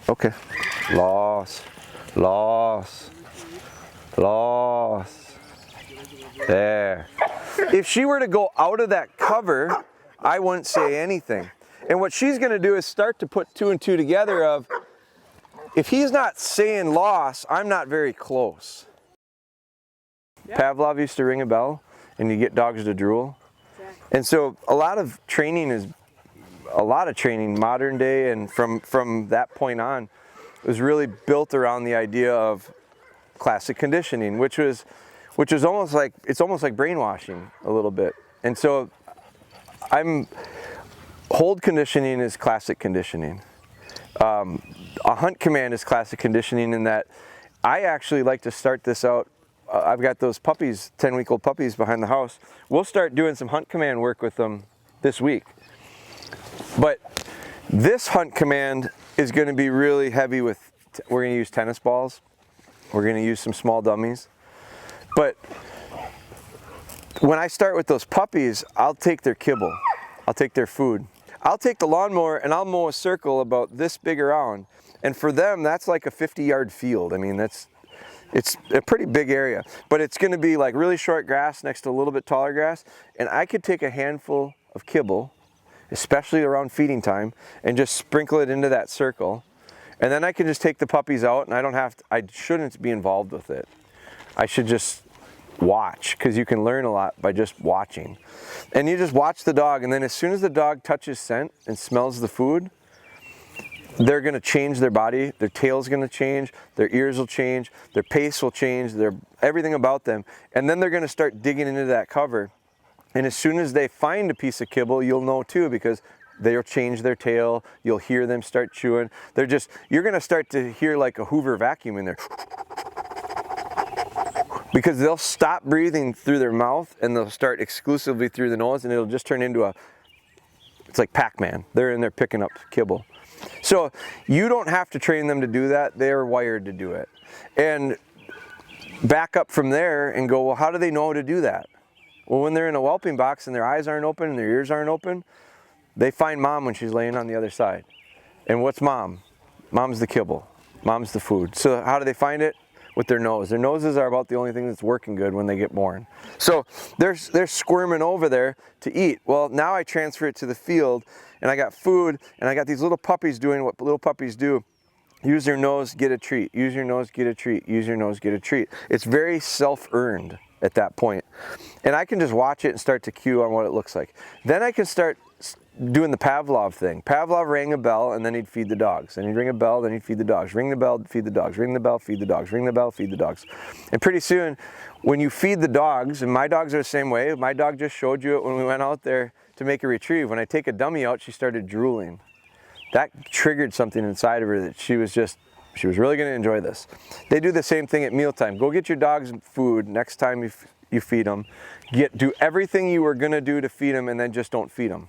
Okay. Loss. Loss. Loss. There. If she were to go out of that cover, I wouldn't say anything. And what she's going to do is start to put 2 and 2 together of, if he's not saying loss, I'm not very close. Yeah. Pavlov used to ring a bell and you get dogs to drool. Exactly. And so a lot of training, modern day and from that point on, was really built around the idea of classic conditioning, which is almost like, it's almost like brainwashing a little bit. And so hold conditioning is classic conditioning. A hunt command is classic conditioning in that I actually like to start this out. I've got those puppies, 10-week-old puppies behind the house. We'll start doing some hunt command work with them this week. But this hunt command is going to be really heavy with, we're going to use tennis balls. We're going to use some small dummies. But when I start with those puppies, I'll take their kibble. I'll take their food. I'll take the lawnmower and I'll mow a circle about this big around. And for them, that's like a 50-yard field. I mean, it's a pretty big area. But it's going to be like really short grass next to a little bit taller grass. And I could take a handful of kibble, especially around feeding time, and just sprinkle it into that circle. And then I can just take the puppies out and I shouldn't be involved with it. I should just watch, because you can learn a lot by just watching. And you just watch the dog, and then as soon as the dog touches scent and smells the food, they're going to change their body, their tail's going to change, their ears will change, their pace will change, everything about them. And then they're going to start digging into that cover. And as soon as they find a piece of kibble, you'll know too, because they'll change their tail, you'll hear them start chewing. You're going to start to hear like a Hoover vacuum in there. Because they'll stop breathing through their mouth and they'll start exclusively through the nose, and it'll just turn into it's like Pac-Man. They're in there picking up kibble. So you don't have to train them to do that. They're wired to do it. And back up from there and go, well, how do they know how to do that? Well, when they're in a whelping box and their eyes aren't open and their ears aren't open, they find mom when she's laying on the other side. And what's mom? Mom's the kibble. Mom's the food. So how do they find it? With their nose. Their noses are about the only thing that's working good when they get born. So they're squirming over there to eat. Well, now I transfer it to the field and I got food and I got these little puppies doing what little puppies do. Use your nose, get a treat. Use your nose, get a treat. Use your nose, get a treat. It's very self-earned at that point. And I can just watch it and start to cue on what it looks like. Then I can start doing the Pavlov thing. Pavlov rang a bell and then he'd feed the dogs. And he'd ring a bell, then he'd feed the dogs. Ring the bell, feed the dogs. Ring the bell, feed the dogs. Ring the bell, feed the dogs. And pretty soon, when you feed the dogs, and my dogs are the same way, my dog just showed you it when we went out there to make a retrieve. When I take a dummy out, she started drooling. That triggered something inside of her that she was really going to enjoy this. They do the same thing at mealtime. Go get your dogs food next time you feed them. Do everything you were going to do to feed them, and then just don't feed them.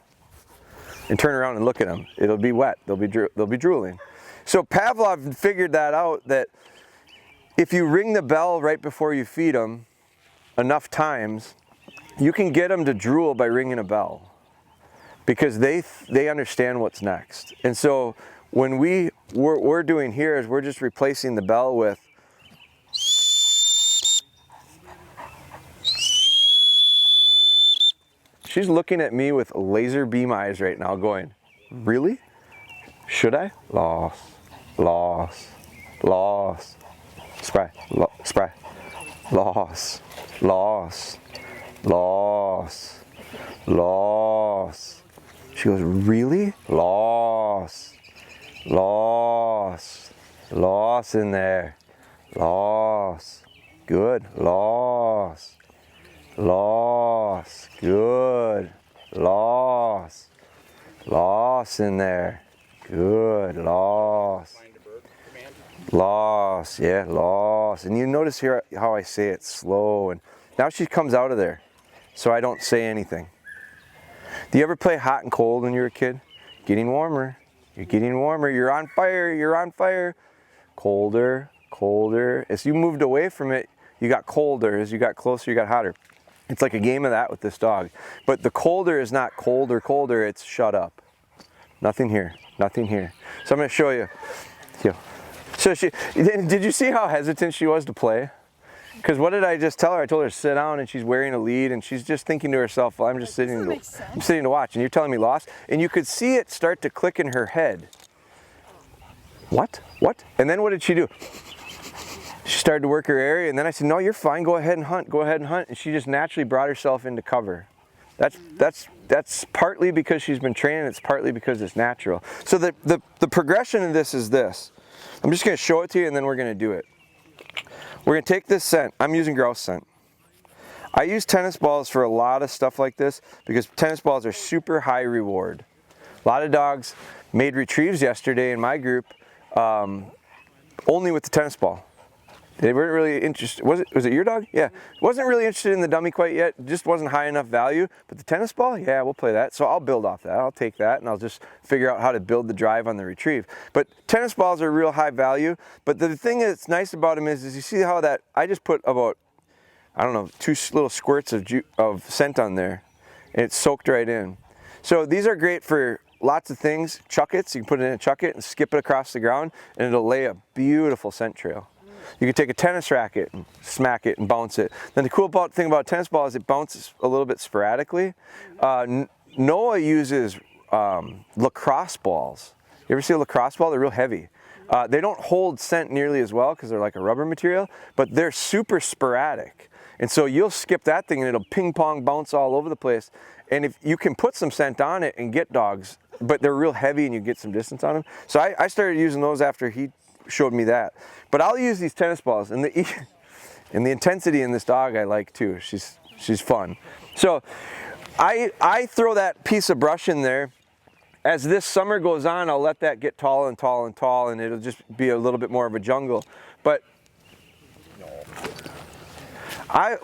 And turn around and look at them. It'll be wet. They'll be drooling. So Pavlov figured that out, that if you ring the bell right before you feed them enough times, you can get them to drool by ringing a bell, because they understand what's next. And so when we're doing here is we're just replacing the bell with She's looking at me with laser beam eyes right now going, really? Should I? Loss, loss, loss, spray, spray, loss, loss, loss, loss. She goes, really? Loss, loss, loss in there, loss, good, loss. Loss, good, loss, loss in there, good, loss, loss, yeah, loss. And you notice here how I say it slow, and now she comes out of there, so I don't say anything. Do you ever play hot and cold when you were a kid? Getting warmer, you're getting warmer, you're on fire, you're on fire. Colder, colder. As you moved away from it, you got colder. As you got closer, you got hotter. It's like a game of that with this dog. But the colder is not colder, colder, it's shut up. Nothing here, nothing here. So I'm gonna show you. Yeah. So did you see how hesitant she was to play? Because what did I just tell her? I told her to sit down, and she's wearing a lead, and she's just thinking to herself, well, I'm just sitting to watch, and you're telling me lost? And you could see it start to click in her head. What? What? And then what did she do? She started to work her area, and then I said, no, you're fine, go ahead and hunt, go ahead and hunt. And she just naturally brought herself into cover. That's partly because she's been training, it's partly because it's natural. So the progression of this is this. I'm just gonna show it to you, and then we're gonna do it. We're gonna take this scent. I'm using grouse scent. I use tennis balls for a lot of stuff like this because tennis balls are super high reward. A lot of dogs made retrieves yesterday in my group only with the tennis ball. They weren't really interested. Was it your dog? Yeah. Wasn't really interested in the dummy quite yet. Just wasn't high enough value. But the tennis ball, yeah, we'll play that. So I'll build off that. I'll take that and I'll just figure out how to build the drive on the retrieve. But tennis balls are real high value. But the thing that's nice about them is you see how that, I just put about, I don't know, 2 little squirts of scent on there. And it's soaked right in. So these are great for lots of things. Chuck it, so you can put it in a chuck it and skip it across the ground and it'll lay a beautiful scent trail. You can take a tennis racket and smack it and bounce it. Then the cool thing about a tennis ball is it bounces a little bit sporadically. Noah uses lacrosse balls. You ever see a lacrosse ball? They're real heavy. They don't hold scent nearly as well because they're like a rubber material, but they're super sporadic. And so you'll skip that thing and it'll ping pong bounce all over the place. And if you can put some scent on it and get dogs, but they're real heavy and you get some distance on them. So I started using those after he showed me that. But I'll use these tennis balls, and the intensity in this dog I like too. She's fun. So I throw that piece of brush in there. As this summer goes on, I'll let that get tall and tall and tall, and it'll just be a little bit more of a jungle. But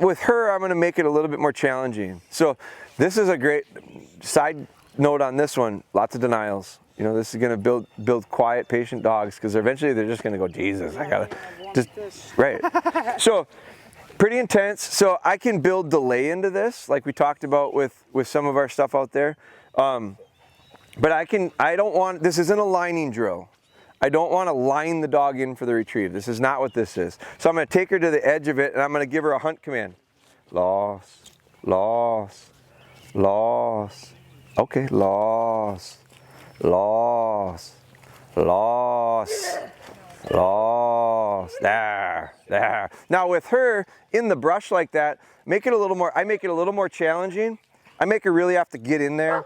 with her, I'm going to make it a little bit more challenging. So this is a great side note on this one. Lots of denials. You know, this is going to build quiet, patient dogs because eventually they're just going to go, Jesus, I got to just, right. So pretty intense. So I can build delay into this like we talked about with some of our stuff out there. But I don't want, this isn't a lining drill. I don't want to line the dog in for the retrieve. This is not what this is. So I'm going to take her to the edge of it and I'm going to give her a hunt command. Loss, loss, loss. Okay, loss. Loss, loss, loss, there. Now with her in the brush like that, make it a little more, I make it a little more challenging. I make her really have to get in there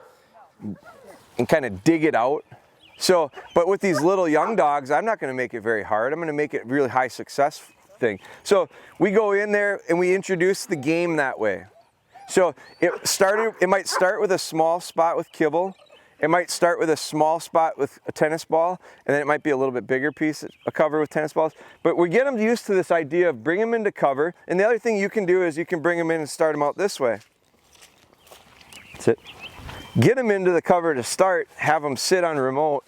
and kind of dig it out. So, but with these little young dogs, I'm not going to make it very hard. I'm going to make it really high success thing. So we go in there and we introduce the game that way. So it might start with a small spot with kibble. It might start with a small spot with a tennis ball, and then it might be a little bit bigger piece of cover with tennis balls. But we get them used to this idea of bring them into cover. And the other thing you can do is you can bring them in and start them out this way. That's it. Get them into the cover to start, have them sit on remote,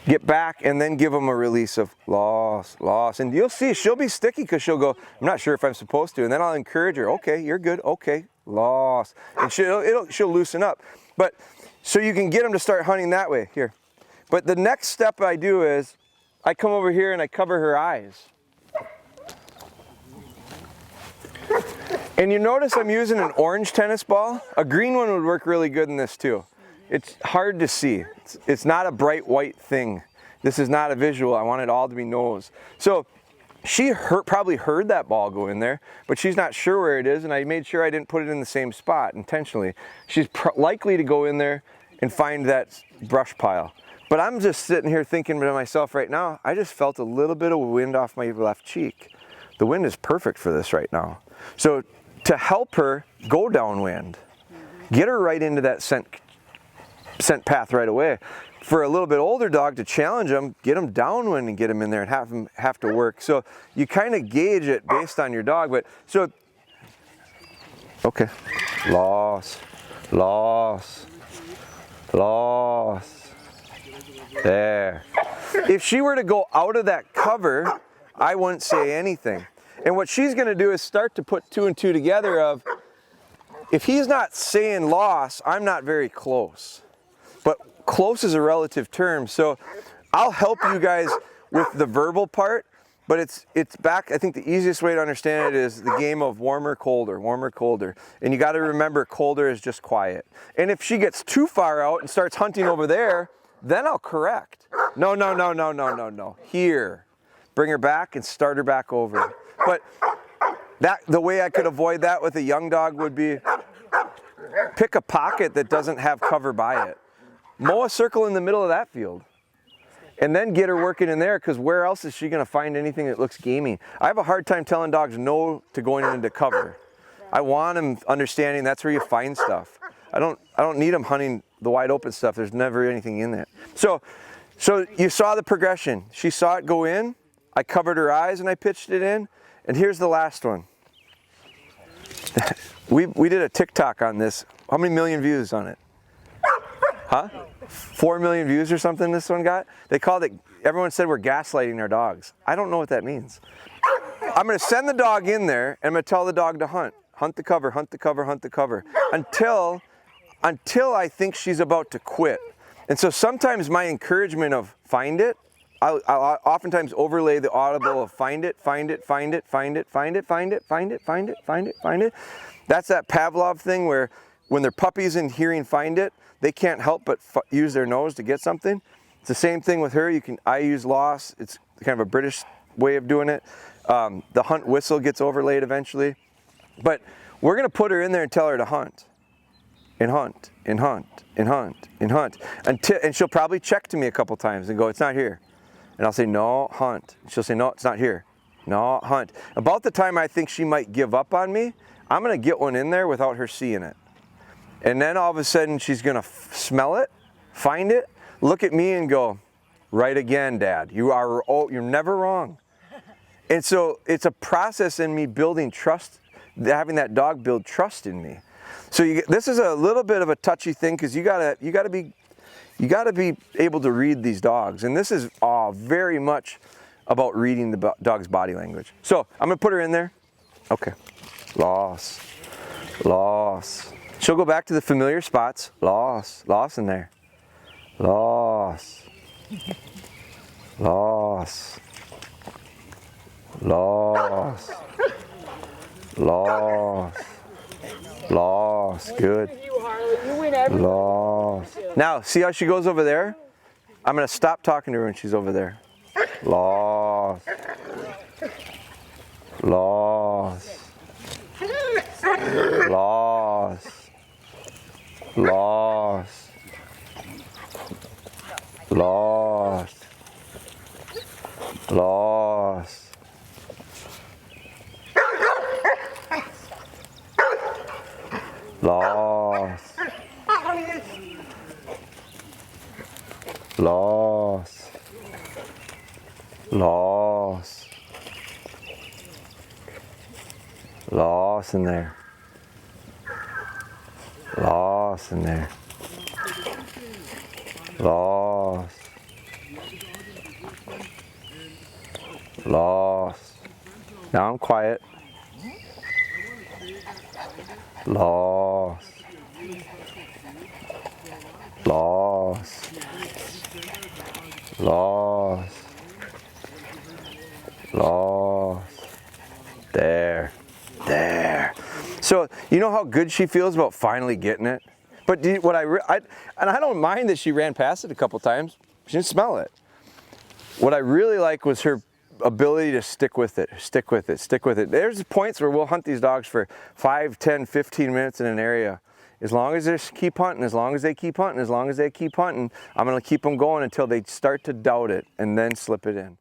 get back, and then give them a release of loss, loss. And you'll see she'll be sticky because she'll go, I'm not sure if I'm supposed to. And then I'll encourage her, okay, you're good, okay, loss. And she'll loosen up. But so you can get them to start hunting that way here. But the next step I do is I come over here and I cover her eyes. And you notice I'm using an orange tennis ball. A green one would work really good in this too. It's hard to see. It's not a bright white thing. This is not a visual. I want it all to be nose. So she probably heard that ball go in there, but she's not sure where it is, and I made sure I didn't put it in the same spot intentionally. She's likely to go in there and find that brush pile. But I'm just sitting here thinking to myself right now, I just felt a little bit of wind off my left cheek. The wind is perfect for this right now. So to help her go downwind, get her right into that scent path right away. For a little bit older dog, to challenge them, get them downwind and get them in there and have them have to work. So you kind of gauge it based on your dog. But so, okay, loss, loss, loss, there. If she were to go out of that cover, I wouldn't say anything. And what she's going to do is start to put 2 and 2 together of, if he's not saying loss, I'm not very close. But close is a relative term. So I'll help you guys with the verbal part, but it's back. I think the easiest way to understand it is the game of warmer, colder, warmer, colder. And you got to remember colder is just quiet. And if she gets too far out and starts hunting over there, then I'll correct. No, no, no, no, no, no, no. Here. Bring her back and start her back over. But the way I could avoid that with a young dog would be pick a pocket that doesn't have cover by it. Mow a circle in the middle of that field. And then get her working in there, because where else is she going to find anything that looks gamey? I have a hard time telling dogs no to going into cover. I want them understanding that's where you find stuff. I don't need them hunting the wide open stuff. There's never anything in that. So you saw the progression. She saw it go in. I covered her eyes and I pitched it in. And here's the last one. We did a TikTok on this. How many million views on it? Huh? 4 million views or something this one got? They called it, everyone said we're gaslighting our dogs. I don't know what that means. I'm gonna send the dog in there and I'm gonna tell the dog to hunt. Hunt the cover, hunt the cover, hunt the cover. Until I think she's about to quit. And so sometimes my encouragement of find it, I'll oftentimes overlay the audible of find it, find it, find it, find it, find it, find it, find it, find it, find it, find it. That's that Pavlov thing where when they're puppies and hearing find it, they can't help but use their nose to get something. It's the same thing with her. I use loss. It's kind of a British way of doing it. The hunt whistle gets overlaid eventually. But we're gonna put her in there and tell her to hunt. And hunt, and hunt, and hunt, and hunt. And she'll probably check to me a couple times and go, it's not here. And I'll say, no, hunt. She'll say, no, it's not here. No, hunt. About the time I think she might give up on me, I'm gonna get one in there without her seeing it. And then all of a sudden she's gonna smell it, find it, look at me and go, right again, Dad. You're never wrong. And so it's a process in me building trust, having that dog build trust in me. So this is a little bit of a touchy thing because you gotta be able to read these dogs. And this is very much about reading the dog's body language. So I'm gonna put her in there. Okay, loss, loss. She'll go back to the familiar spots. Loss, loss in there. Loss, loss, loss, loss, loss. Good. Loss. Now, see how she goes over there? I'm going to stop talking to her when she's over there. Loss. Loss. Loss. Loss. Loss. Loss. Loss. Loss. Loss. Loss in there. Loss in there. Loss. Loss. Now I'm quiet. Loss. Loss. Loss. Loss. There. There. So you know how good she feels about finally getting it? But and I don't mind that she ran past it a couple times. She didn't smell it. What I really like was her ability to stick with it, stick with it, stick with it. There's points where we'll hunt these dogs for 5, 10, 15 minutes in an area. As long as they keep hunting, as long as they keep hunting, as long as they keep hunting, I'm gonna keep them going until they start to doubt it and then slip it in.